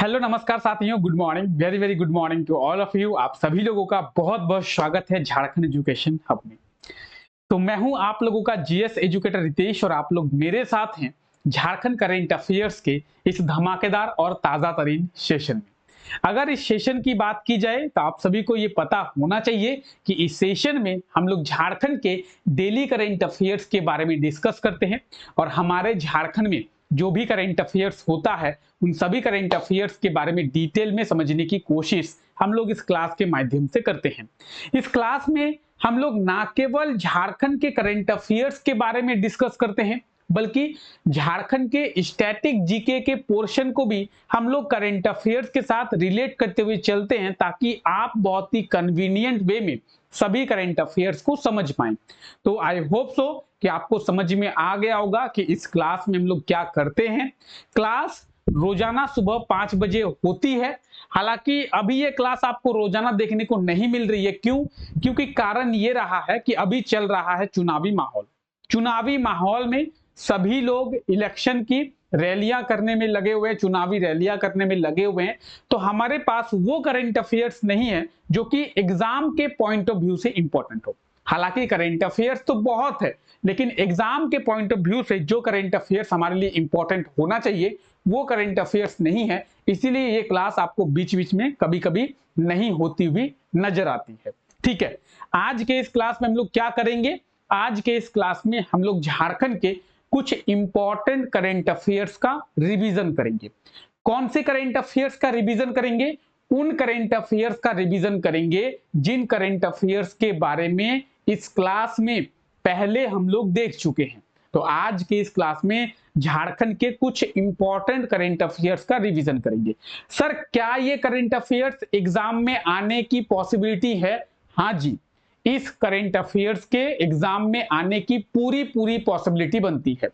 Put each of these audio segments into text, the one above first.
Hello नमस्कार साथियों, good morning, very very good morning to all of you. आप सभी लोगों का बहुत बहुत स्वागत है झारखंड एजुकेशन हब में। तो मैं हूं आप लोगों का जीएस एजुकेटर रितेश और आप लोग मेरे साथ हैं झारखंड करेंट अफेयर्स के इस धमाकेदार और ताजा तरीन सेशन में। अगर इस सेशन की बात की जाए तो आप सभी को ये पता होना चाहिए कि इस सेशन में हम लोग झारखंड के डेली करेंट अफेयर्स के बारे में डिस्कस करते हैं और हमारे झारखंड में जो भी करेंट अफेयर्स होता है उन सभी करेंट अफेयर्स के बारे में डिटेल में समझने की कोशिश हम लोग इस क्लास के माध्यम से करते हैं। इस क्लास में हम लोग ना केवल झारखंड के करेंट अफेयर्स के बारे में डिस्कस करते हैं बल्कि झारखंड के स्टैटिक जीके के पोर्शन को भी हम लोग करेंट अफेयर्स के साथ रिलेट करते हुए चलते हैं ताकि आप बहुत ही कन्वीनियंट वे में सभी करेंट अफेयर्स को समझ पाएं। तो आई होप सो कि आपको समझ में आ गया होगा कि इस क्लास में हम लोग क्या करते हैं। क्लास रोजाना सुबह 5 बजे होती है। हालांकि अभी ये क्लास आपको रोजाना देखने को नहीं मिल रही है। क्यों? क्योंकि कारण ये रहा है कि अभी चल रहा है चुनावी माहौल। चुनावी माहौल में सभी लोग इलेक्शन की रैलियां करने में लगे हुए हैं, चुनावी रैलियां करने में लगे हुए हैं। तो हमारे पास वो करंट अफेयर्स नहीं है जो कि एग्जाम के पॉइंट ऑफ व्यू से इंपॉर्टेंट हो। हालांकि करंट अफेयर्स तो बहुत है, लेकिन एग्जाम के पॉइंट ऑफ व्यू से जो करंट अफेयर्स हमारे लिए इंपॉर्टेंट होना चाहिए वो करंट अफेयर्स नहीं है। इसीलिए ये क्लास आपको बीच बीच में कभी कभी नहीं होती हुई नजर आती है। ठीक है, आज के इस क्लास में हम लोग क्या करेंगे? आज के इस क्लास में हम लोग झारखंड के कुछ इंपॉर्टेंट करंट अफेयर्स का रिवीजन करेंगे। कौन से करंट अफेयर्स का रिवीजन करेंगे? उन करंट अफेयर्स का रिवीजन करेंगे जिन करंट अफेयर्स के बारे में इस क्लास में पहले हम लोग देख चुके हैं। तो आज के इस क्लास में झारखंड के कुछ इंपॉर्टेंट करंट अफेयर्स का रिवीजन करेंगे। सर, क्या ये करंट अफेयर्स एग्जाम में आने की पॉसिबिलिटी है? हाँ जी, इस करंट अफेयर्स के एग्जाम में आने की पूरी पॉसिबिलिटी बनती है।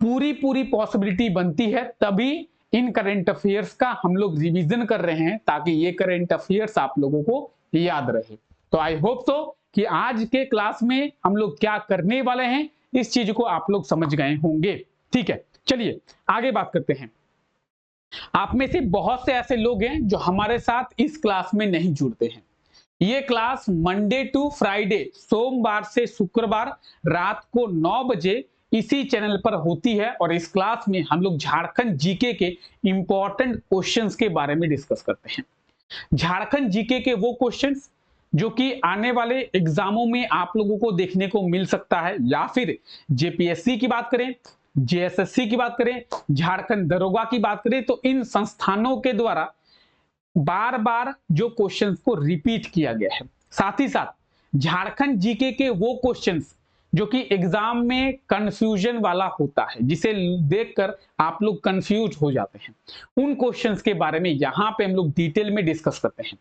पूरी पॉसिबिलिटी बनती है, तभी इन करंट अफेयर्स का हम लोग रिवीजन कर रहे हैं ताकि ये करंट अफेयर्स आप लोगों को याद रहे। तो आई होप सो कि आज के क्लास में हम लोग क्या करने वाले हैं इस चीज को आप लोग समझ गए होंगे। ठीक है, चलिए आगे बात करते हैं। आप में से बहुत से ऐसे लोग हैं जो हमारे साथ इस क्लास में नहीं जुड़ते हैं। ये क्लास मंडे टू फ्राइडे, सोमवार से शुक्रवार रात को 9 बजे इसी चैनल पर होती है और इस क्लास में हम लोग झारखंड जीके के इंपॉर्टेंट क्वेश्चंस के बारे में डिस्कस करते हैं। झारखंड जीके के वो क्वेश्चंस जो कि आने वाले एग्जामों में आप लोगों को देखने को मिल सकता है, या फिर जेपीएससी की बात करें, जेएसएससी की बात करें, झारखंड दरोगा की बात करें, तो इन संस्थानों के द्वारा बार बार जो क्वेश्चंस को रिपीट किया गया है। साथ ही साथ झारखंड जीके के वो क्वेश्चंस जो कि एग्जाम में कंफ्यूजन वाला होता है, जिसे देखकर आप लोग कंफ्यूज हो जाते हैं, उन क्वेश्चंस के बारे में यहां पे हम लोग डिटेल में डिस्कस करते हैं।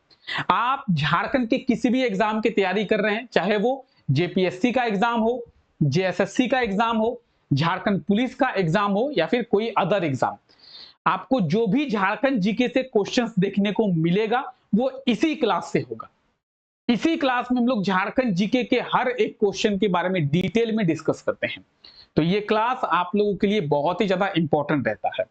आप झारखंड के किसी भी एग्जाम की तैयारी कर रहे हैं, चाहे वो जेपीएससी का एग्जाम हो, जेएसएससी का एग्जाम हो, झारखंड पुलिस का एग्जाम हो, या फिर कोई अदर एग्जाम, आपको जो भी झारखंड जीके से क्वेश्चंस देखने को मिलेगा वो इसी क्लास से होगा। इसी क्लास में हम लोग झारखंड जीके के हर एक क्वेश्चन के बारे में डिटेल में डिस्कस करते हैं। तो ये क्लास आप लोगों के लिए बहुत ही ज्यादा इंपॉर्टेंट रहता है।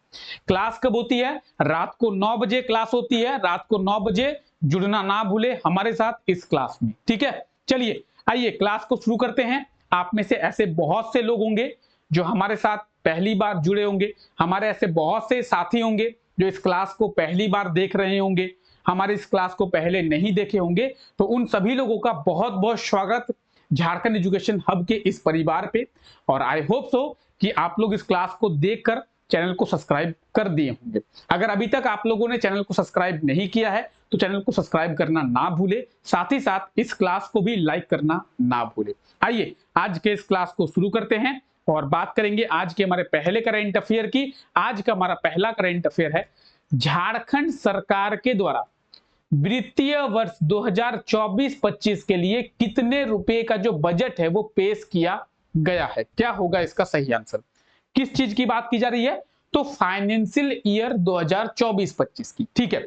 क्लास कब होती है? रात को 9 बजे क्लास होती है। रात को 9 बजे जुड़ना ना भूले हमारे साथ इस क्लास में। ठीक है, चलिए आइए क्लास को शुरू करते हैं। आप में से ऐसे बहुत से लोग होंगे जो हमारे साथ पहली बार जुड़े होंगे, हमारे ऐसे बहुत से साथी होंगे जो इस क्लास को पहली बार देख रहे होंगे, हमारे इस क्लास को पहले नहीं देखे होंगे। तो उन सभी लोगों का बहुत बहुत स्वागत झारखंड एजुकेशन हब के इस परिवार पे। और आई होप सो कि आप लोग इस क्लास को देखकर चैनल को सब्सक्राइब कर दिए होंगे। अगर अभी तक आप लोगों ने चैनल को सब्सक्राइब नहीं किया है तो चैनल को सब्सक्राइब करना ना भूले, साथ ही साथ इस क्लास को भी लाइक करना ना भूले। आइए आज के इस क्लास को शुरू करते हैं और बात करेंगे आज के हमारे पहले करंट अफेयर की। आज का हमारा पहला करंट अफेयर है, झारखंड सरकार के द्वारा वित्तीय वर्ष 2024-25 के लिए कितने रुपए का जो बजट है वो पेश किया गया है? क्या होगा इसका सही आंसर? किस चीज की बात की जा रही है? तो फाइनेंशियल ईयर 2024-25 की। ठीक है,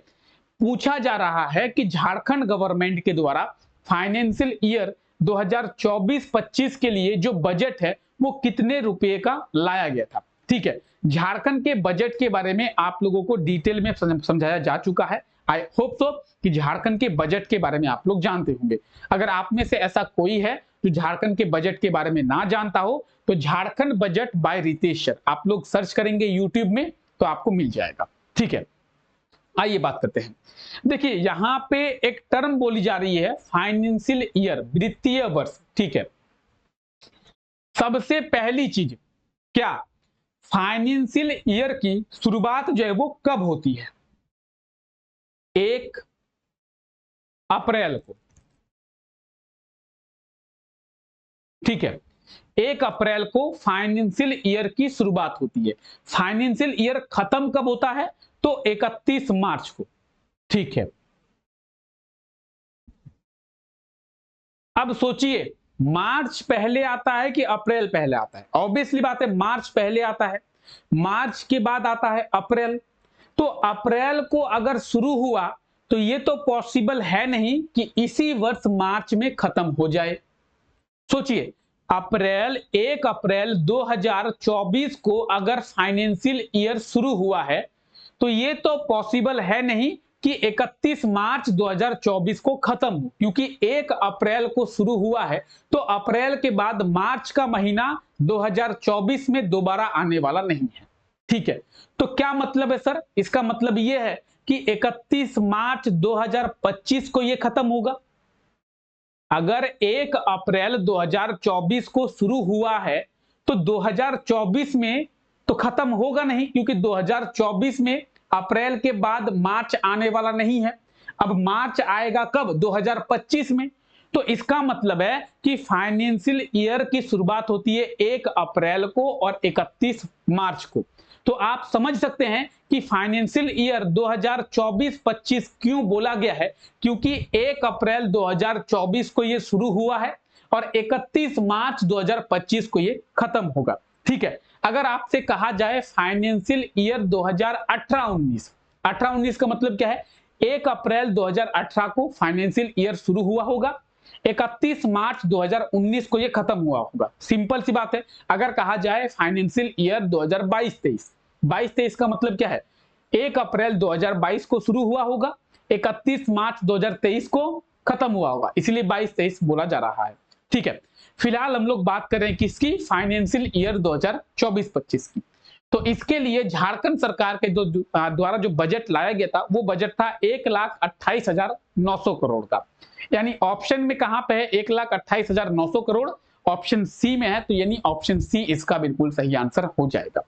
पूछा जा रहा है कि झारखंड गवर्नमेंट के द्वारा फाइनेंशियल ईयर 2024-25 के लिए जो बजट है वो कितने रुपए का लाया गया था। ठीक है, झारखंड के बजट के बारे में आप लोगों को डिटेल में समझाया जा चुका है। आई होप सो कि झारखंड के बजट के बारे में आप लोग जानते होंगे। अगर आप में से ऐसा कोई है जो झारखंड के बजट के बारे में ना जानता हो तो Jharkhand budget by Ritesh sir आप लोग सर्च करेंगे यूट्यूब में तो आपको मिल जाएगा। ठीक है, आइए बात करते हैं। देखिए यहां पे एक टर्म बोली जा रही है फाइनेंशियल ईयर, वित्तीय वर्ष। ठीक है, सबसे पहली चीज क्या, फाइनेंशियल ईयर की शुरुआत जो है वो कब होती है? 1 अप्रैल को। ठीक है, 1 अप्रैल को फाइनेंशियल ईयर की शुरुआत होती है। फाइनेंशियल ईयर खत्म कब होता है? तो 31 मार्च को। ठीक है, अब सोचिए मार्च पहले आता है कि अप्रैल पहले आता है? ऑब्वियसली बात है मार्च पहले आता है, मार्च के बाद आता है अप्रैल। तो अप्रैल को अगर शुरू हुआ तो ये तो पॉसिबल है नहीं कि इसी वर्ष मार्च में खत्म हो जाए। सोचिए अप्रैल 1 अप्रैल 2024 को अगर फाइनेंशियल ईयर शुरू हुआ है तो ये तो पॉसिबल है नहीं कि 31 मार्च 2024 को खत्म हो, क्योंकि 1 अप्रैल को शुरू हुआ है तो अप्रैल के बाद मार्च का महीना 2024 में दोबारा आने वाला नहीं है। ठीक है, तो क्या मतलब है सर? इसका मतलब यह है कि 31 मार्च 2025 को यह खत्म होगा। अगर 1 अप्रैल 2024 को शुरू हुआ है तो 2024 में तो खत्म होगा नहीं, क्योंकि 2024 में अप्रैल के बाद मार्च आने वाला नहीं है। अब मार्च आएगा कब? 2025 में। तो इसका मतलब है कि फाइनेंशियल ईयर की शुरुआत होती है 1 अप्रैल को और 31 मार्च को। तो आप समझ सकते हैं कि फाइनेंशियल ईयर 2024-25 क्यों बोला गया है, क्योंकि 1 अप्रैल 2024 को यह शुरू हुआ है और 31 मार्च 2025 को यह खत्म होगा। ठीक है, अगर आपसे कहा जाए फाइनेंशियल ईयर 2018-19, 18-19 का मतलब क्या है? 1 अप्रैल 2018 को फाइनेंशियल ईयर शुरू हुआ होगा, 31 मार्च 2019 को यह खत्म हुआ होगा। सिंपल सी बात है। अगर कहा जाए फाइनेंशियल ईयर 2022-23, 22-23 का मतलब क्या है? 1 अप्रैल 2022 को शुरू हुआ होगा, 31 मार्च 2023 को खत्म हुआ होगा, इसलिए 22-23 बोला जा रहा है। ठीक है, फिलहाल हम लोग बात कर रहे हैं किसकी? फाइनेंशियल ईयर 2024-25 की। तो इसके लिए झारखंड सरकार के द्वारा जो बजट लाया गया था वो बजट था 1,28,900 करोड़ का। यानी ऑप्शन में कहां पे है? 1,28,900 करोड़ ऑप्शन सी में है, तो यानी ऑप्शन सी इसका बिल्कुल सही आंसर हो जाएगा।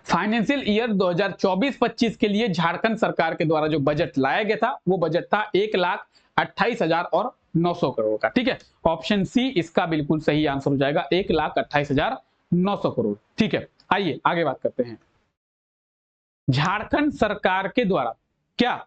फाइनेंशियल ईयर 2024-25 के लिए झारखंड सरकार के द्वारा जो बजट लाया गया था वो बजट था 1,28,900 करोड़ का। ठीक है, ऑप्शन सी इसका बिल्कुल सही आंसर हो जाएगा, 1,28,900 करोड़। ठीक है, आइए आगे बात करते हैं। झारखंड सरकार के द्वारा क्या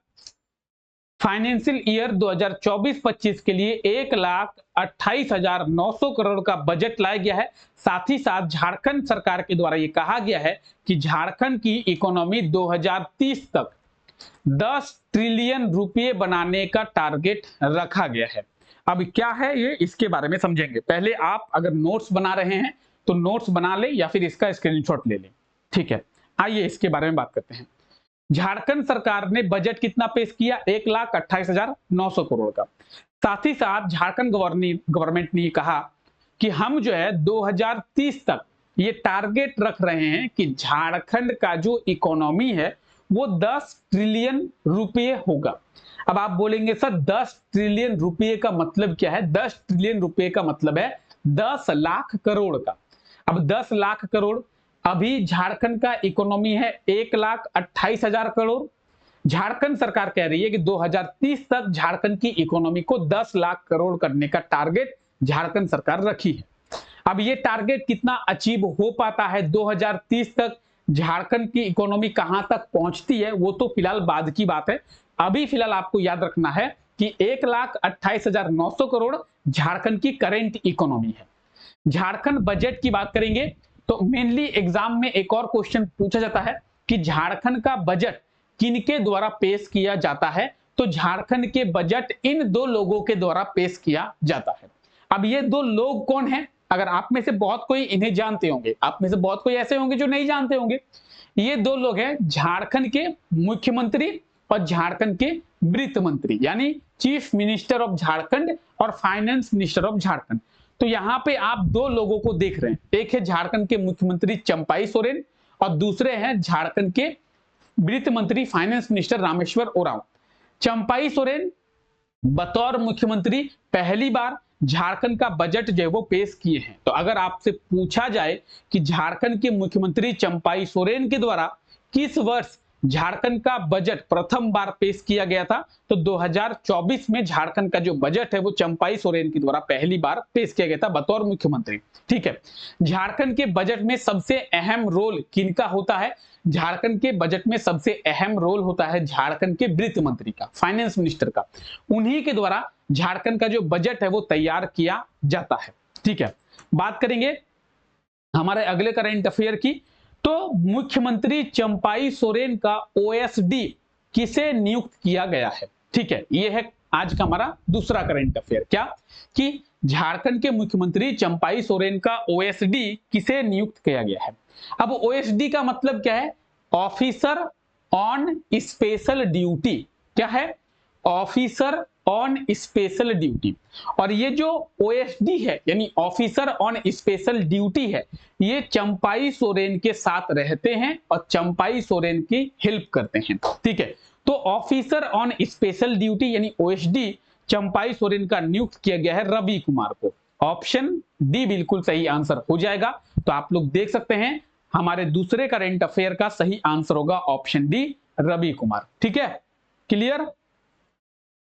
फाइनेंशियल ईयर 2024-25 के लिए 1,28,900 करोड़ का बजट लाया गया है। साथ ही साथ झारखंड सरकार के द्वारा यह कहा गया है कि झारखंड की इकोनॉमी 2030 तक 10 ट्रिलियन रुपए बनाने का टारगेट रखा गया है। अब क्या है ये, इसके बारे में समझेंगे। पहले आप अगर नोट्स बना रहे हैं तो नोट्स बना ले या फिर इसका स्क्रीनशॉट ले लें। ठीक है, आइए इसके बारे में बात करते हैं। झारखंड सरकार ने बजट कितना पेश किया? 1,28,900 करोड़ का। साथ ही साथ झारखंड गवर्नमेंट ने कहा कि हम जो है 2030 तक ये टारगेट रख रहे हैं कि झारखंड का जो इकोनॉमी है वो 10 ट्रिलियन रुपए होगा। अब आप बोलेंगे सर 10 ट्रिलियन रुपए का मतलब क्या है? 10 ट्रिलियन रुपए का मतलब है 10 लाख करोड़ का। अब 10 लाख करोड़, अभी झारखंड का इकोनॉमी है 1,28,000 करोड़। झारखंड सरकार कह रही है कि 2030 तक झारखंड की इकोनॉमी को 10 लाख करोड़ करने का टारगेट झारखंड सरकार रखी है। अब ये टारगेट कितना अचीव हो पाता है 2030 तक, झारखंड की इकोनॉमी कहां तक पहुंचती है, वो तो फिलहाल बाद की बात है। अभी फिलहाल आपको याद रखना है कि 1,28,900 करोड़ झारखंड की करेंट इकोनॉमी है। झारखंड बजट की बात करेंगे तो मेनली एग्जाम में एक और क्वेश्चन पूछा जाता है कि झारखंड का बजट किनके द्वारा पेश किया जाता है? तो झारखंड के बजट इन दो लोगों के द्वारा पेश किया जाता है। अब ये दो लोग कौन हैं? अगर आप में से बहुत कोई इन्हें जानते होंगे, आप में से बहुत कोई ऐसे होंगे जो नहीं जानते होंगे। ये दो लोग हैं झारखंड के मुख्यमंत्री और झारखंड के वित्त मंत्री, यानी चीफ मिनिस्टर ऑफ झारखंड और फाइनेंस मिनिस्टर ऑफ झारखंड। तो यहाँ पे आप दो लोगों को देख रहे हैं, एक है झारखंड के मुख्यमंत्री चंपाई सोरेन और दूसरे हैं झारखंड के वित्त मंत्री फाइनेंस मिनिस्टर रामेश्वर ओरांव। चंपाई सोरेन बतौर मुख्यमंत्री पहली बार झारखंड का बजट जो है वो पेश किए हैं। तो अगर आपसे पूछा जाए कि झारखंड के मुख्यमंत्री चंपाई सोरेन के द्वारा किस वर्ष झारखंड का बजट प्रथम बार पेश किया गया था, तो 2024 में झारखंड का जो बजट है वो चंपाई सोरेन के द्वारा पहली बार पेश किया गया था बतौर मुख्यमंत्री। ठीक है, झारखंड के बजट में सबसे अहम रोल किनका होता है? झारखंड के बजट में सबसे अहम रोल होता है झारखंड के वित्त मंत्री का, फाइनेंस मिनिस्टर का। उन्हीं के द्वारा झारखंड का जो बजट है वो तैयार किया जाता है। ठीक है, बात करेंगे हमारे अगले करंट अफेयर की। तो मुख्यमंत्री चंपाई सोरेन का ओएसडी किसे नियुक्त किया गया है? ठीक है, यह है आज का हमारा दूसरा करंट अफेयर। क्या कि झारखंड के मुख्यमंत्री चंपाई सोरेन का ओएसडी किसे नियुक्त किया गया है? अब ओएसडी का मतलब क्या है? Officer on special duty. क्या है? Officer on special duty. और ये जो ओएसडी है यानी ऑफिसर ऑन स्पेशल ड्यूटी है, ये चंपाई सोरेन के साथ रहते हैं और चंपाई सोरेन की हेल्प करते हैं। ठीक है, तो ऑफिसर ऑन स्पेशल ड्यूटी यानी ओएसडी चंपाई सोरेन का नियुक्त किया गया है रवि कुमार को। ऑप्शन डी बिल्कुल सही आंसर हो जाएगा। तो आप लोग देख सकते हैं हमारे दूसरे करंट अफेयर का सही आंसर होगा ऑप्शन डी, रवि कुमार। ठीक है, क्लियर?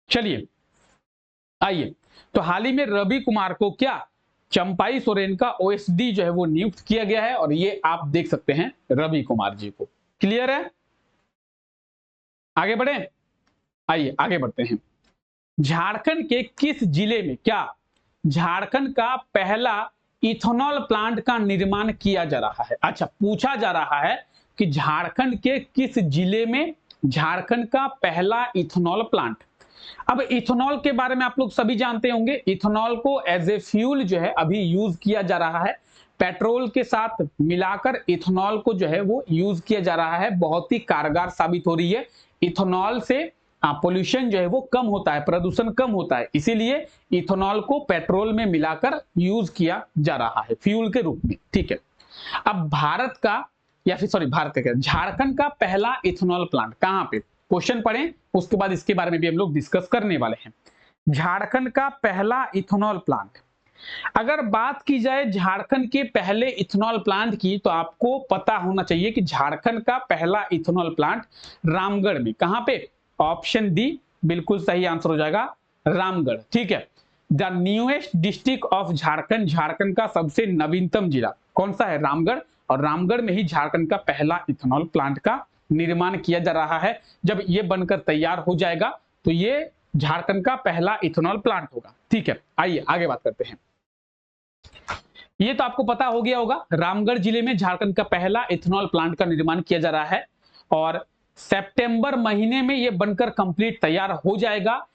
चलिए आइए, तो हाल ही में रवि कुमार को क्या चंपाई सोरेन का ओएसडी जो है वो नियुक्त किया गया है और ये आप देख सकते हैं रवि कुमार जी को। क्लियर है? आगे बढ़े, आइए आगे बढ़ते हैं। झारखंड के किस जिले में क्या झारखंड का पहला इथेनॉल प्लांट का निर्माण किया जा रहा है? अच्छा, पूछा जा रहा है कि झारखंड के किस जिले में झारखंड का पहला इथेनॉल प्लांट। अब इथेनॉल के बारे में आप लोग सभी जानते होंगे, इथेनॉल को एज ए फ्यूल जो है अभी यूज किया जा रहा है। पेट्रोल के साथ मिलाकर इथेनॉल को जो है वो यूज किया जा रहा है, बहुत ही कारगर साबित हो रही है। इथेनॉल से पोल्यूशन जो है वो कम होता है, प्रदूषण कम होता है, इसीलिए इथेनॉल को पेट्रोल में मिलाकर यूज किया जा रहा है फ्यूल के रूप में। ठीक है, अब भारत का या फिर सॉरी भारत का क्या, झारखंड का पहला इथेनॉल प्लांट कहां पे? क्वेश्चन पढ़ें, उसके बाद इसके बारे में भी हम लोग डिस्कस करने वाले हैं। झारखंड का पहला इथेनॉल प्लांट, अगर बात की जाए झारखंड के पहले इथेनॉल प्लांट की, तो आपको पता होना चाहिए कि झारखंड का पहला इथेनॉल प्लांट रामगढ़ में। कहां पे? ऑप्शन डी बिल्कुल सही आंसर हो जाएगा, रामगढ़। ठीक है, the newest district of Jharkhand, Jharkhand का सबसे नवीनतम जिला कौन सा है? रामगढ़। और रामगढ़ में ही झारखंड का पहला इथेनॉल प्लांट का निर्माण किया जा रहा है। जब ये बनकर तैयार हो जाएगा तो ये झारखंड का पहला इथेनॉल प्लांट होगा। ठीक है, आइए आगे बात करते हैं। ये तो आपको पता हो गया होगा, रामगढ़ जिले में झारखंड का पहला इथेनॉल प्लांट का निर्माण किया जा रहा है और सितंबर महीने में ये बनकर कंप्लीट तैयार हो जाएगा।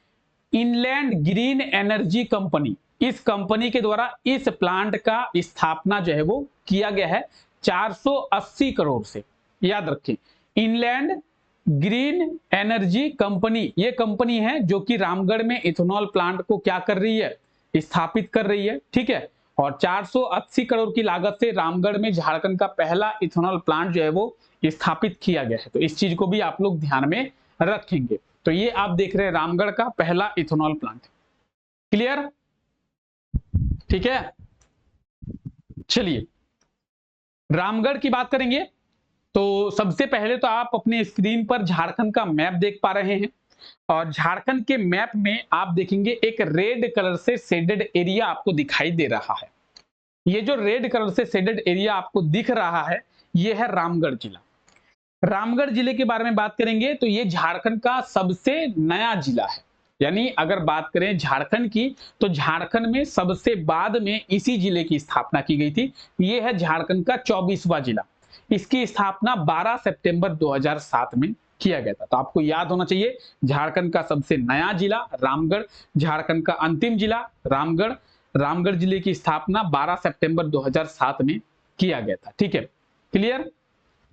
इनलैंड ग्रीन एनर्जी कंपनी, इस कंपनी के द्वारा इस प्लांट का स्थापना जो है वो किया गया है 480 करोड़ से। याद रखें, इनलैंड ग्रीन एनर्जी कंपनी ये कंपनी है जो कि रामगढ़ में इथेनॉल प्लांट को क्या कर रही है? स्थापित कर रही है। ठीक है, और 480 करोड़ की लागत से रामगढ़ में झारखंड का पहला इथेनॉल प्लांट जो है वो स्थापित किया गया है। तो इस चीज को भी आप लोग ध्यान में रखेंगे। तो ये आप देख रहे हैं रामगढ़ का पहला इथेनॉल प्लांट। क्लियर? ठीक है, चलिए रामगढ़ की बात करेंगे तो सबसे पहले तो आप अपने स्क्रीन पर झारखंड का मैप देख पा रहे हैं और झारखंड के मैप में आप देखेंगे एक रेड कलर से शेडेड एरिया आपको दिखाई दे रहा है। ये जो रेड कलर से शेडेड एरिया आपको दिख रहा है ये है रामगढ़ जिला। रामगढ़ जिले के बारे में बात करेंगे तो ये झारखंड का सबसे नया जिला है। यानी अगर बात करें झारखंड की तो झारखंड में सबसे बाद में इसी जिले की स्थापना की गई थी। ये है झारखंड का 24वां जिला। इसकी स्थापना 12 सितंबर 2007 में किया गया था। तो आपको याद होना चाहिए, झारखंड का सबसे नया जिला रामगढ़, झारखंड का अंतिम जिला रामगढ़, रामगढ़ जिले की स्थापना 12 सितंबर 2007 में किया गया था। ठीक है, क्लियर।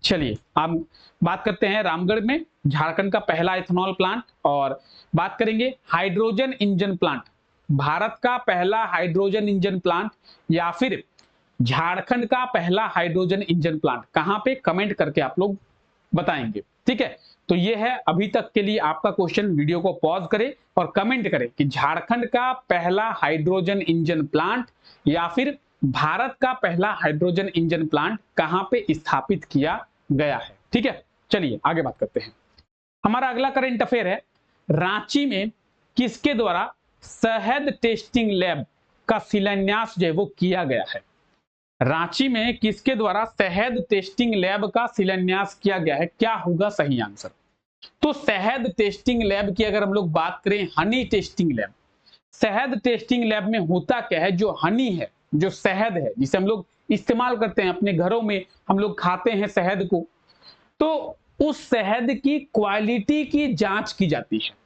चलिए अब बात करते हैं रामगढ़ में झारखंड का पहला इथेनॉल प्लांट, और बात करेंगे हाइड्रोजन इंजन प्लांट। भारत का पहला हाइड्रोजन इंजन प्लांट या फिर झारखंड का पहला हाइड्रोजन इंजन प्लांट कहां पे, कमेंट करके आप लोग बताएंगे। ठीक है, तो ये है अभी तक के लिए आपका क्वेश्चन। वीडियो को पॉज करें और कमेंट करें कि झारखंड का पहला हाइड्रोजन इंजन प्लांट या फिर भारत का पहला हाइड्रोजन इंजन प्लांट कहां पे स्थापित किया गया है। ठीक है, चलिए आगे बात करते हैं। हमारा अगला करंट अफेयर है, रांची में किसके द्वारा शहद टेस्टिंग लैब का शिलान्यास जो है वो किया गया है। रांची में किसके द्वारा शहद टेस्टिंग लैब का शिलान्यास किया गया है, क्या होगा सही आंसर। तो शहद टेस्टिंग लैब की अगर हम लोग बात करें, हनी टेस्टिंग लैब। शहद टेस्टिंग लैब में होता क्या है, जो हनी है, जो शहद है जिसे हम लोग इस्तेमाल करते हैं अपने घरों में, हम लोग खाते हैं शहद को, तो उस शहद की क्वालिटी की जांच की जाती है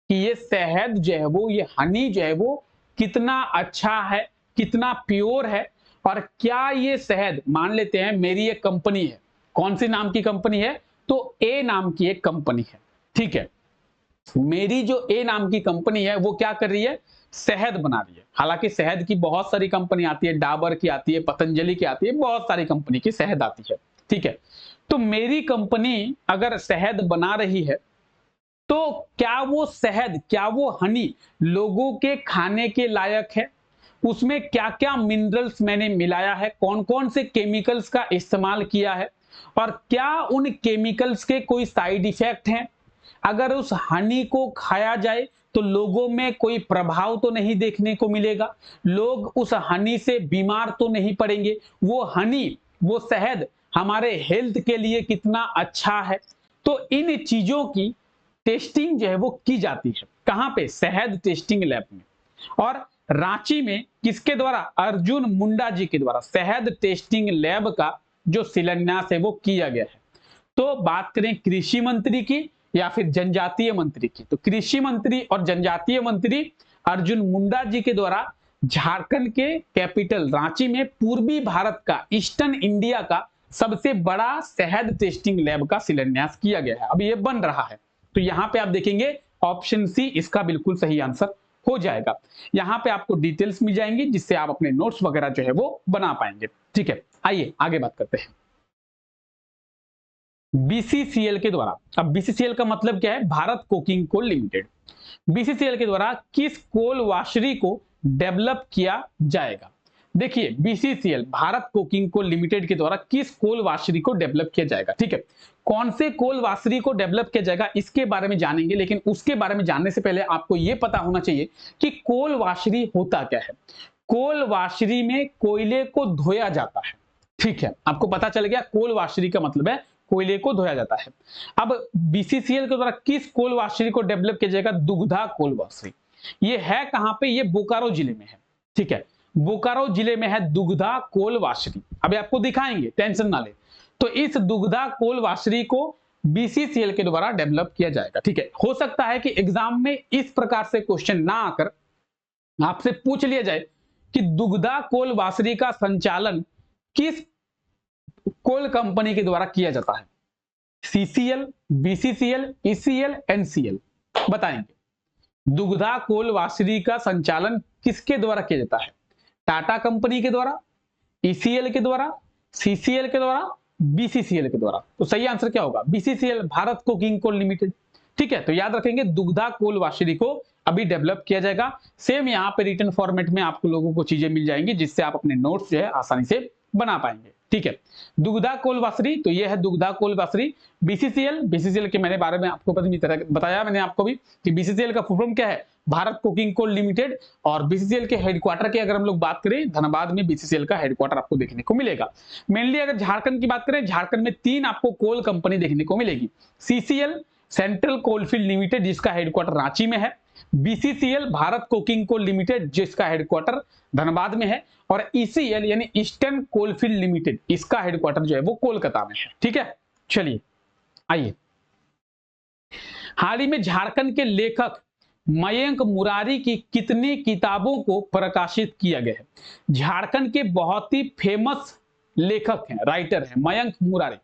कि ये शहद जो है वो, ये हनी जो है वो कितना अच्छा है, कितना प्योर है, और क्या ये शहद, मान लेते हैं मेरी एक कंपनी है, कौन सी नाम की कंपनी है, तो ए नाम की एक कंपनी है। ठीक है, मेरी जो ए नाम की कंपनी है वो क्या कर रही है, शहद बना रही है। हालांकि शहद की बहुत सारी कंपनी आती है, डाबर की आती है, पतंजलि की आती है, बहुत सारी कंपनी की शहद आती है। ठीक है, तो मेरी कंपनी अगर शहद बना रही है तो क्या वो शहद, क्या वो हनी लोगों के खाने के लायक है, उसमें क्या क्या मिनरल्स मैंने मिलाया है, कौन कौन से केमिकल्स का इस्तेमाल किया है, और क्या उन केमिकल्स के कोई साइड इफेक्ट हैं, अगर उस हनी को खाया जाए तो लोगों में कोई प्रभाव तो नहीं देखने को मिलेगा, लोग उस हनी से बीमार तो नहीं पड़ेंगे, वो हनी, वो शहद हमारे हेल्थ के लिए कितना अच्छा है। तो इन चीजों की टेस्टिंग जो है वो की जाती है कहां पे, शहद टेस्टिंग लैब में। और रांची में किसके द्वारा, अर्जुन मुंडा जी के द्वारा शहद टेस्टिंग लैब का जो शिलान्यास है वो किया गया है। तो बात करें कृषि मंत्री की या फिर जनजातीय मंत्री की, तो कृषि मंत्री और जनजातीय मंत्री अर्जुन मुंडा जी के द्वारा झारखंड के कैपिटल रांची में पूर्वी भारत का, ईस्टर्न इंडिया का सबसे बड़ा शहद टेस्टिंग लैब का शिलान्यास किया गया है। अब ये बन रहा है, तो यहां पे आप देखेंगे ऑप्शन सी इसका बिल्कुल सही आंसर हो जाएगा। यहां पे आपको डिटेल्स मिल जाएंगी जिससे आप अपने नोट्स वगैरह जो है वो बना पाएंगे। ठीक है, आइए आगे बात करते हैं। बीसीसीएल के द्वारा, अब बीसीसीएल का मतलब क्या है, Bharat coking coal limited. BCCL के द्वारा किस कोल वाशरी को डेवलप किया जाएगा। देखिए BCCL Bharat coking coal limited के द्वारा किस कोल वाशरी को डेवलप किया जाएगा। ठीक है, कौन से कोल वाशरी को डेवलप किया जाएगा इसके बारे में जानेंगे, लेकिन उसके बारे में जानने से पहले आपको यह पता होना चाहिए कि कोल वाशरी होता क्या है। कोल वाशरी में कोयले को धोया जाता है। ठीक है, आपको पता चल गया, कोल वाशरी का मतलब है कोयले को धोया जाता है। अब बीसीसीएल के द्वारा किस कोल वाशरी को डेवलप किया जाएगा, दुग्धा कोल वाशरी। ये है कहां पे, ये बोकारो जिले में है। ठीक है, बोकारो जिले में है दुग्धा कोल वाशरी। अभी आपको दिखाएंगे, टेंशन ना ले। तो इस दुग्धा कोल वाशरी को बीसीसीएल के द्वारा डेवलप किया जाएगा। ठीक है, हो सकता है कि एग्जाम में इस प्रकार से क्वेश्चन ना आकर आपसे पूछ लिया जाए कि दुग्धा कोल वाशरी का संचालन किस कोल कंपनी के द्वारा किया जाता है, सीसीएल, बीसीसीएल, ईसीएल, एनसीएल, बताएंगे। दुग्धा कोल वाशरी का संचालन किसके द्वारा किया जाता है, टाटा कंपनी के द्वारा, ईसीएल के द्वारा, सीसीएल के द्वारा, बीसीसीएल के द्वारा। तो सही आंसर क्या होगा, BCCL, Bharat coking coal limited. ठीक है, तो याद रखेंगे दुग्धा कोल वाशरी को अभी डेवलप किया जाएगा। सेम यहाँ पे रिटन फॉर्मेट में आपको लोगों को चीजें मिल जाएंगी जिससे आप अपने नोट्स जो है आसानी से बना पाएंगे। ठीक है, दुग्धा कोल वाशरी, तो ये है दुग्धा कोल वाशरी। बीसीसीएल, बीसीसीएल के मैंने बारे में आपको बताया मैंने आपको भी कि बीसीसीएल का फुल फॉर्म क्या है, भारत कोकिंग कोल लिमिटेड। और बीसीसीएल के हेडक्वार्टर की अगर हम लोग बात करें, धनबाद में बीसीसीएल का हेडक्वार्टर आपको देखने को मिलेगा। मेनली अगर झारखंड की बात करें, झारखंड में 3 आपको कोल कंपनी देखने को मिलेगी। सीसीएल, सेंट्रल कोलफील्ड लिमिटेड, जिसका हेडक्वार्टर रांची में है। BCCL, Bharat coking coal limited, जिसका हेडक्वार्टर धनबाद में है। और ईसीएल यानी ईस्टर्न कोलफील्ड लिमिटेड, इसका हेडक्वार्टर जो है वो कोलकाता में है। ठीक है, चलिए आइए। हाल ही में झारखंड के लेखक मयंक मुरारी की कितनी किताबों को प्रकाशित किया गया है? झारखंड के बहुत ही फेमस लेखक हैं, राइटर हैं मयंक मुरारी,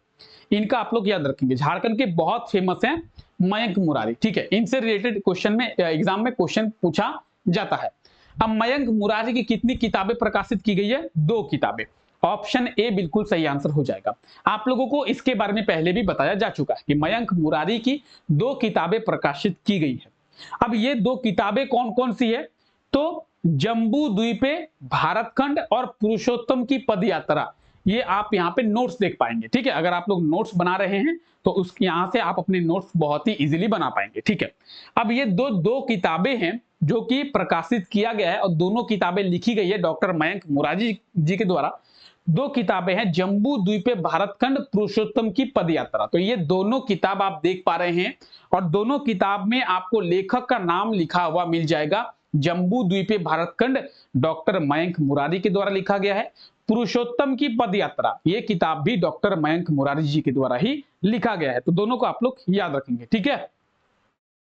इनका आप लोग याद रखेंगे। झारखंड के बहुत फेमस हैं मयंक मुरारी, ठीक है। इनसे रिलेटेड क्वेश्चन में एग्जाम में क्वेश्चन पूछा जाता है। अब मयंक मुरारी की कितनी किताबें प्रकाशित की गई है? 2 किताबें। ऑप्शन ए बिल्कुल सही आंसर हो जाएगा। आप लोगों को इसके बारे में पहले भी बताया जा चुका है कि मयंक मुरारी की 2 किताबें प्रकाशित की गई है। अब ये 2 किताबें कौन कौन सी है? तो जम्बू द्वीपे भारतखंड और पुरुषोत्तम की पदयात्रा, ये आप यहाँ पे नोट्स देख पाएंगे, ठीक है। अगर आप लोग नोट्स बना रहे हैं तो उस यहां से आप अपने नोट्स बहुत ही इजीली बना पाएंगे, ठीक है। अब ये दो किताबें हैं जो कि प्रकाशित किया गया है और दोनों किताबें लिखी गई है डॉक्टर मयंक मुरारी जी के द्वारा। 2 किताबें हैं, जम्बू द्वीपे भारतखंड, पुरुषोत्तम की पदयात्रा। तो ये दोनों किताब आप देख पा रहे हैं और दोनों किताब में आपको लेखक का नाम लिखा हुआ मिल जाएगा। जम्बू द्वीपे भारतखंड डॉक्टर मयंक मुरारी के द्वारा लिखा गया है। पुरुषोत्तम की पदयात्रा ये किताब भी डॉक्टर मयंक मुरारी जी के द्वारा ही लिखा गया है। तो दोनों को आप लोग याद रखेंगे, ठीक है।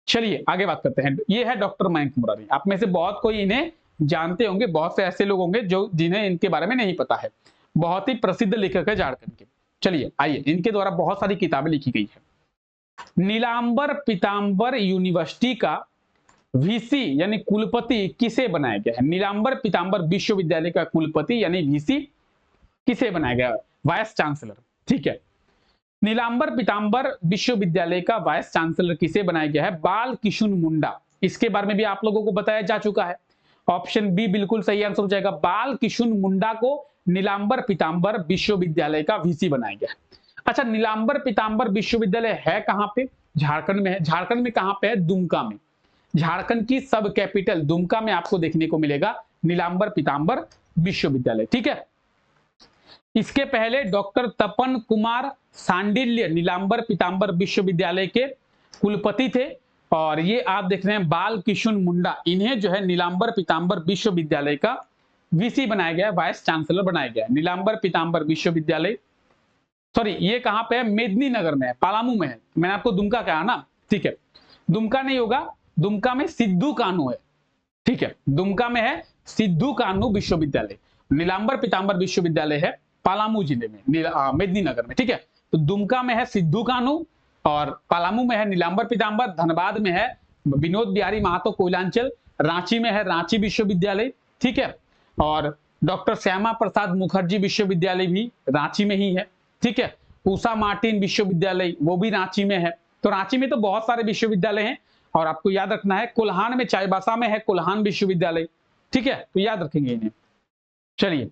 चलिए आगे बात करते हैं। ये है डॉक्टर मयंक मुरारी। आप में से बहुत कोई इन्हें जानते होंगे, बहुत से ऐसे लोग होंगे जो जिन्हें इनके बारे में नहीं पता है। बहुत ही प्रसिद्ध लेखक है झारखंड के। चलिए आइए, इनके द्वारा बहुत सारी किताबें लिखी गई है। नीलांबर पीतांबर यूनिवर्सिटी का वीसी यानी कुलपति किसे बनाया गया है? नीलांबर पीतांबर विश्वविद्यालय का कुलपति यानी वीसी किसे बनाया गया? वाइस चांसलर, ठीक है। नीलांबर पीतांबर विश्वविद्यालय का वाइस चांसलर किसे बनाया गया है? बाल किशुन मुंडा। इसके बारे में भी आप लोगों को बताया जा चुका है। ऑप्शन बी बिल्कुल सही आंसर हो जाएगा। बाल किशुन मुंडा को नीलांबर पीतांबर विश्वविद्यालय का वीसी बनाया गया है। अच्छा, नीलांबर पीतांबर विश्वविद्यालय है कहां पे? झारखंड में है। झारखंड में कहां पे है? दुमका में। झारखंड की सब कैपिटल दुमका में आपको देखने को मिलेगा नीलांबर पीतांबर विश्वविद्यालय, ठीक है। इसके पहले डॉक्टर तपन कुमार सांडिल्य नीलांबर पीतांबर विश्वविद्यालय के कुलपति थे और ये आप देख रहे हैं बाल किशुन मुंडा, इन्हें जो है नीलांबर पीतांबर विश्वविद्यालय का वीसी बनाया गया, वाइस चांसलर बनाया गया। नीलांबर पीतांबर विश्वविद्यालय, सॉरी ये कहां पे है? मेदिनीनगर में है, पलामू में है। मैंने आपको दुमका कहा ना, ठीक है। दुमका नहीं होगा, दुमका में सिद्धू कान्हू है, ठीक है। दुमका में है सिद्धू कान्हू विश्वविद्यालय। नीलांबर पीतांबर विश्वविद्यालय है पलामू जिले में, मेदिनीनगर में, ठीक है। तो दुमका में है सिद्धू कान्हू और पलामू में है नीलांबर पीतांबर। धनबाद में है विनोद बिहारी महतो कोयलांचल। रांची में है रांची विश्वविद्यालय, ठीक है। और डॉक्टर श्यामा प्रसाद मुखर्जी विश्वविद्यालय भी रांची में ही है, ठीक है। उषा मार्टिन विश्वविद्यालय वो भी रांची में है। तो रांची में तो बहुत सारे विश्वविद्यालय हैं और आपको याद रखना है कोल्हान में, चाईबासा में है कोल्हान विश्वविद्यालय, ठीक है। तो याद रखेंगे इन्हें। चलिए,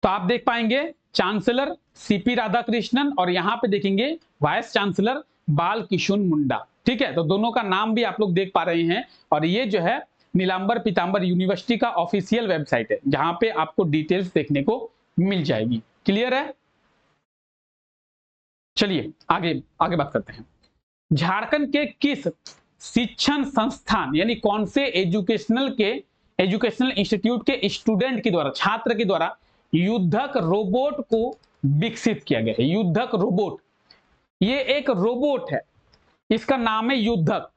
तो आप देख पाएंगे चांसलर सीपी राधाकृष्णन और यहां पे देखेंगे वाइस चांसलर बाल किशुन मुंडा, ठीक है। तो दोनों का नाम भी आप लोग देख पा रहे हैं और ये जो है नीलांबर पीतांबर यूनिवर्सिटी का ऑफिशियल वेबसाइट है जहां पे आपको डिटेल्स देखने को मिल जाएगी। क्लियर है? चलिए आगे आगे बात करते हैं। झारखंड के किस शिक्षण संस्थान यानी कौन से एजुकेशनल इंस्टीट्यूट के स्टूडेंट के द्वारा, छात्र के द्वारा युद्धक रोबोट को विकसित किया गया है? युद्धक रोबोट, ये एक रोबोट है, इसका नाम है युद्धक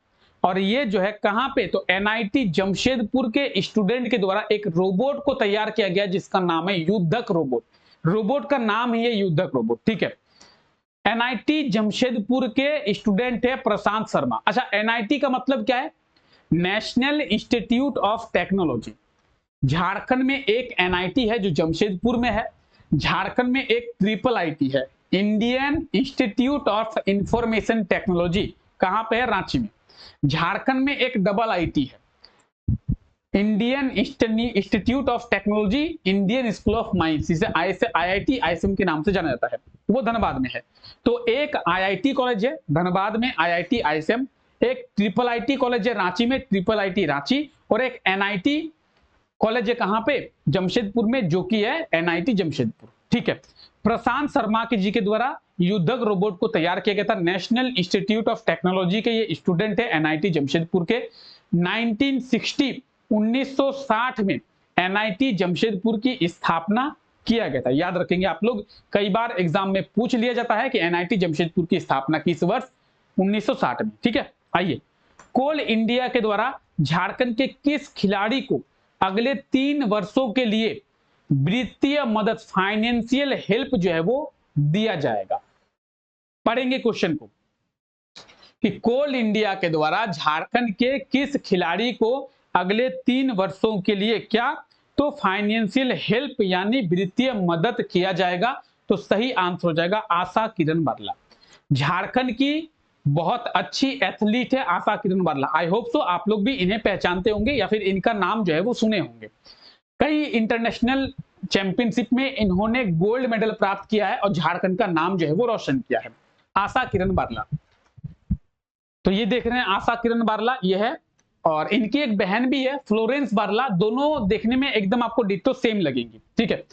और ये जो है कहां पे? तो एनआईटी जमशेदपुर के स्टूडेंट के द्वारा एक रोबोट को तैयार किया गया जिसका नाम है युद्धक रोबोट। रोबोट का नाम ही है युद्धक रोबोट, ठीक है। एनआईटी जमशेदपुर के स्टूडेंट है प्रशांत शर्मा। अच्छा, एनआईटी का मतलब क्या है? National institute of technology. Jharkhand में एक एनआईटी है जो जमशेदपुर में है। झारखंड में एक ट्रिपल आईटी है, Indian institute of information technology, कहां पे है? रांची में। झारखंड में एक डबल आईटी है, Indian institute of technology Indian school of mines, जिसे आईआईटी आईएसएम के नाम से जाना जाता है, वो धनबाद में है। तो एक आईआईटी कॉलेज है धनबाद में, आईआईटी आईएसएम। एक ट्रिपल आईटी कॉलेज है रांची में, ट्रिपल आईटी रांची। और एक एनआईटी कॉलेज है कहां पे? जमशेदपुर में, जो कि है एनआईटी जमशेदपुर, ठीक है। प्रशांत शर्मा जी के द्वारा युद्धक रोबोट को तैयार किया गया था। नेशनल इंस्टीट्यूट ऑफ टेक्नोलॉजी के ये स्टूडेंट है एनआईटी जमशेदपुर के। 1960 में एनआईटी जमशेदपुर की स्थापना किया गया था। याद रखेंगे आप लोग, कई बार एग्जाम में पूछ लिया जाता है कि एनआईटी जमशेदपुर की स्थापना किस वर्ष? 1960 में, ठीक है। आइए कोल इंडिया के द्वारा झारखंड के किस खिलाड़ी को अगले 3 वर्षों के लिए वित्तीय मदद, फाइनेंशियल हेल्प जो है वो दिया जाएगा? पढ़ेंगे क्वेश्चन को कि कोल इंडिया के द्वारा झारखंड के किस खिलाड़ी को अगले 3 वर्षों के लिए क्या तो फाइनेंशियल हेल्प यानी वित्तीय मदद किया जाएगा। तो सही आंसर हो जाएगा आशा किरण बारला। झारखंड की बहुत अच्छी एथलीट है Asha Kiran Barla. I hope so आप लोग भी इन्हें पहचानते होंगे या फिर इनका नाम जो है वो सुने होंगे। कई इंटरनेशनल चैंपियनशिप में इन्होंने गोल्ड मेडल प्राप्त किया है और झारखंड का नाम जो है वो रोशन किया है। आशा किरण बारला, तो ये देख रहे हैं आशा किरण बारला ये है, और इनकी एक बहन भी है फ्लोरेंस बारला। दोनों देखने में एकदम आपको डिट्टो सेम लगेंगी। ठीक है,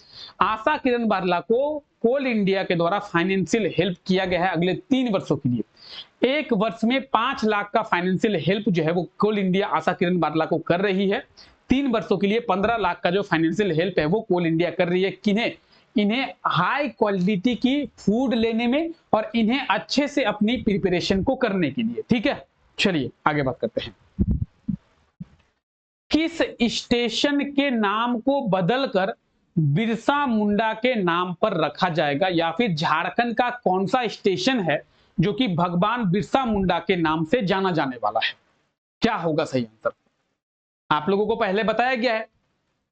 आशा किरण बारला को कोल इंडिया के द्वारा फाइनेंशियल हेल्प किया गया है अगले 3 वर्षों के लिए। एक वर्ष में 5 लाख का फाइनेंशियल हेल्प जो है वो कोल इंडिया आशा किरण बारला को कर रही है। 3 वर्षों के लिए 15 लाख का जो फाइनेंशियल हेल्प है वो कोल इंडिया कर रही है। किन्हें? इन्हें हाई क्वालिटी की फूड लेने में और इन्हें अच्छे से अपनी प्रिपरेशन को करने के लिए। ठीक है, चलिए आगे बात करते हैं। किस स्टेशन के नाम को बदलकर बिरसा मुंडा के नाम पर रखा जाएगा, या फिर झारखंड का कौन सा स्टेशन है जो कि भगवान बिरसा मुंडा के नाम से जाना जाने वाला है? क्या होगा सही आंसर? आप लोगों को पहले बताया गया है।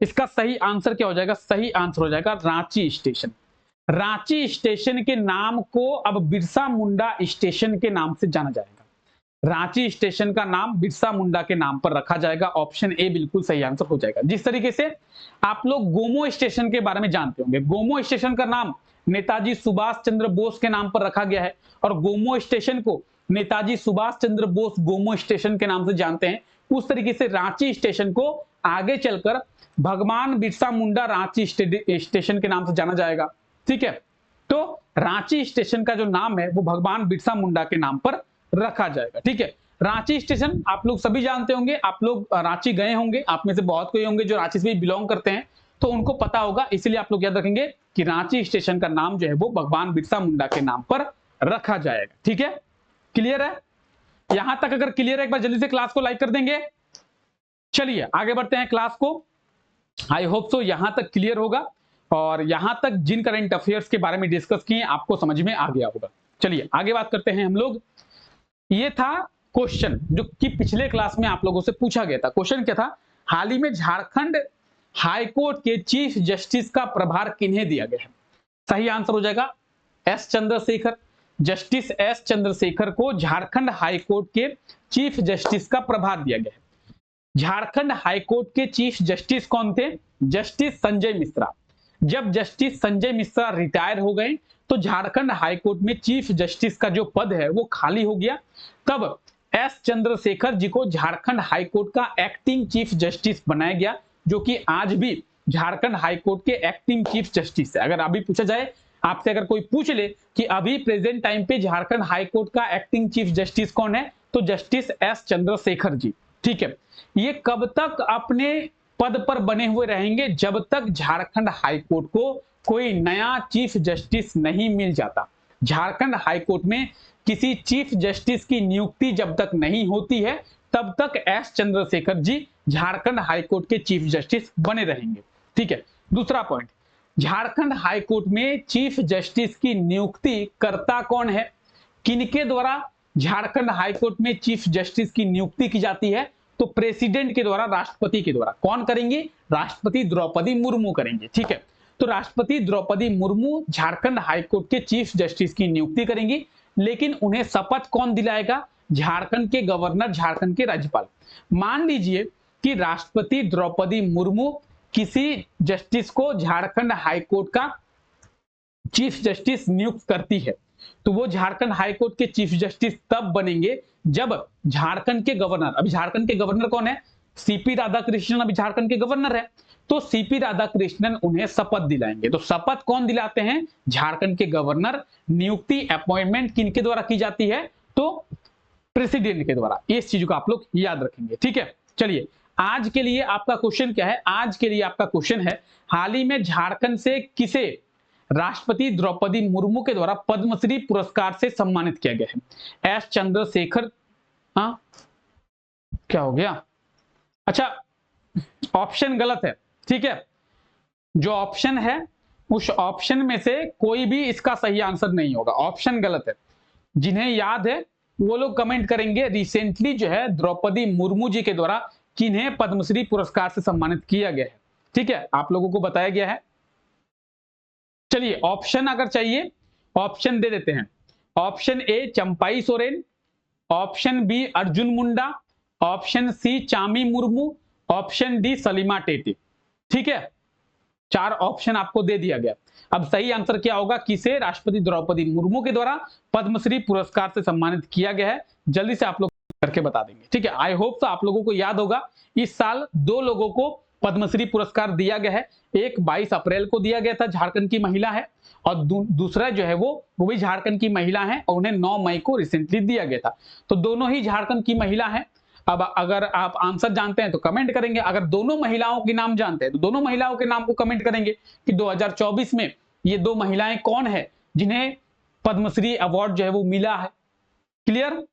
इसका सही आंसर क्या हो जाएगा? सही आंसर हो जाएगा रांची स्टेशन। रांची स्टेशन के नाम को अब बिरसा मुंडा स्टेशन के नाम से जाना जाएगा। रांची स्टेशन का नाम बिरसा मुंडा के नाम पर रखा जाएगा। ऑप्शन ए बिल्कुल सही आंसर हो जाएगा। जिस तरीके से आप लोग गोमो स्टेशन के बारे में जानते होंगे, गोमो स्टेशन का नाम नेताजी सुभाष चंद्र बोस के नाम पर रखा गया है और गोमो स्टेशन को नेताजी सुभाष चंद्र बोस गोमो स्टेशन के नाम से जानते हैं। उस तरीके से रांची स्टेशन को आगे चलकर भगवान बिरसा मुंडा रांची स्टेशन के नाम से जाना जाएगा। ठीक है, तो रांची स्टेशन का जो नाम है वो भगवान बिरसा मुंडा के नाम पर रखा जाएगा। ठीक है, रांची स्टेशन आप लोग सभी जानते होंगे, आप लोग रांची गए होंगे, आप में से बहुत कोई होंगे जो रांची से भी बिलोंग करते हैं, तो उनको पता होगा। इसलिए आप लोग याद रखेंगे कि रांची स्टेशन का नाम जो है वो भगवान बिरसा मुंडा के नाम पर रखा जाएगा। ठीक है, क्लियर है? यहां तक अगर क्लियर है, एक बार जल्दी से क्लास को लाइक कर देंगे। चलिए आगे बढ़ते हैं क्लास को। आई होप सो यहां तक क्लियर होगा और यहां तक जिन करंट अफेयर्स के बारे में डिस्कस किए आपको समझ में आ गया होगा। चलिए आगे बात करते हैं हम लोग। ये था क्वेश्चन जो कि पिछले क्लास में आप लोगों से पूछा गया था। क्वेश्चन क्या था? हाल ही में झारखंड हाईकोर्ट के चीफ जस्टिस का प्रभार किन्हें दिया गया है? सही आंसर हो जाएगा S Chandrashekhar. Justice S Chandrashekhar को झारखंड हाईकोर्ट के चीफ जस्टिस का प्रभार दिया गया है। झारखंड हाईकोर्ट के चीफ जस्टिस कौन थे? जस्टिस संजय मिश्रा। जब जस्टिस संजय मिश्रा रिटायर हो गए तो झारखंड हाईकोर्ट में चीफ जस्टिस का जो पद है वो खाली हो गया। तब एस चंद्रशेखर जी को झारखंड हाईकोर्ट का एक्टिंग चीफ जस्टिस बनाया गया, जो कि आज भी झारखंड हाईकोर्ट के एक्टिंग चीफ जस्टिस है। अगर अभी पूछा जाए आपसे, अगर कोई पूछ ले कि अभी प्रेजेंट टाइम पे झारखंड हाईकोर्ट का एक्टिंग चीफ जस्टिस कौन है, तो जस्टिस एस चंद्रशेखर जी। ठीक है, ये कब तक अपने पद पर बने हुए रहेंगे? जब तक झारखंड हाईकोर्ट को कोई नया चीफ जस्टिस नहीं मिल जाता। झारखंड हाईकोर्ट में किसी चीफ जस्टिस की नियुक्ति जब तक नहीं होती है तब तक एस चंद्रशेखर जी झारखंड हाईकोर्ट के चीफ जस्टिस बने रहेंगे। ठीक है, दूसरा पॉइंट, झारखंड हाईकोर्ट में चीफ जस्टिस की नियुक्ति करता कौन है? किनके द्वारा झारखंड हाईकोर्ट में चीफ जस्टिस की नियुक्ति की जाती है? तो प्रेसिडेंट के द्वारा, राष्ट्रपति के द्वारा। कौन करेंगे? राष्ट्रपति द्रौपदी मुर्मू करेंगे। ठीक है, तो राष्ट्रपति द्रौपदी मुर्मू झारखंड हाईकोर्ट के चीफ जस्टिस की नियुक्ति करेंगी, लेकिन उन्हें शपथ कौन दिलाएगा? झारखंड के गवर्नर, झारखंड के राज्यपाल। मान लीजिए कि राष्ट्रपति द्रौपदी मुर्मू किसी जस्टिस को झारखंड हाईकोर्ट का चीफ जस्टिस नियुक्त करती है, तो वो झारखंड हाईकोर्ट के चीफ जस्टिस तब बनेंगे जब झारखंड के गवर्नर, अभी झारखंड के गवर्नर कौन है? सीपी राधाकृष्णन अभी झारखंड के गवर्नर है, तो सीपी राधाकृष्णन उन्हें शपथ दिलाएंगे। तो शपथ कौन दिलाते हैं? झारखंड के गवर्नर। नियुक्ति, अपॉइंटमेंट किनके द्वारा की जाती है? तो प्रेसिडेंट के द्वारा। इस चीज को आप लोग याद रखेंगे। ठीक है, चलिए आज के लिए आपका क्वेश्चन क्या है? आज के लिए आपका क्वेश्चन है, हाल ही में झारखंड से किसे राष्ट्रपति द्रौपदी मुर्मू के द्वारा पद्मश्री पुरस्कार से सम्मानित किया गया है? एस चंद्रशेखर, क्या हो गया? अच्छा, ऑप्शन गलत है, ठीक है। जो ऑप्शन है उस ऑप्शन में से कोई भी इसका सही आंसर नहीं होगा, ऑप्शन गलत है। जिन्हें याद है वो लोग कमेंट करेंगे रिसेंटली जो है द्रौपदी मुर्मू जी के द्वारा किन्हें पद्मश्री पुरस्कार से सम्मानित किया गया है, ठीक है, आप लोगों को बताया गया है। चलिए ऑप्शन अगर चाहिए ऑप्शन दे देते हैं। Option A Champai Soren, option B Arjun Munda, option C Chami Murmu, option D Salima Tete, ठीक है। 4 ऑप्शन आपको दे दिया गया। अब सही आंसर क्या होगा, किसे राष्ट्रपति द्रौपदी मुर्मू के द्वारा पद्मश्री पुरस्कार से सम्मानित किया गया है, जल्दी से आप लोग करके बता देंगे, ठीक है। आई होप तो आप लोगों को याद होगा इस साल 2 लोगों को पद्मश्री पुरस्कार दिया गया है। एक 22 अप्रैल को दिया गया था, झारखंड की महिला है, और दूसरा जो है वो भी झारखंड की महिला है और उन्हें 9 मई को रिसेंटली दिया गया था। तो दोनों ही झारखंड की महिला है। अब अगर आप आंसर जानते हैं तो कमेंट करेंगे, अगर दोनों महिलाओं के नाम जानते हैं तो दोनों महिलाओं के नाम को कमेंट करेंगे कि 2024 में ये 2 महिलाएं कौन है जिन्हें पद्मश्री अवार्ड जो है वो मिला है। क्लियर?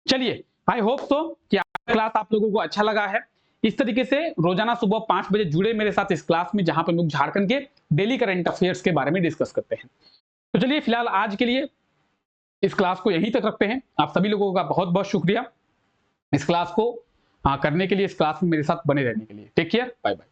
चलिए आई होप सो कि क्लास आप लोगों को अच्छा लगा है। इस तरीके से रोजाना सुबह 5 बजे जुड़े मेरे साथ इस क्लास में, जहां पर लोग झारखंड के डेली करंट अफेयर्स के बारे में डिस्कस करते हैं। तो चलिए फिलहाल आज के लिए इस क्लास को यहीं तक रखते हैं। आप सभी लोगों का बहुत बहुत शुक्रिया इस क्लास को करने के लिए, इस क्लास में मेरे साथ बने रहने के लिए। Take care, bye bye.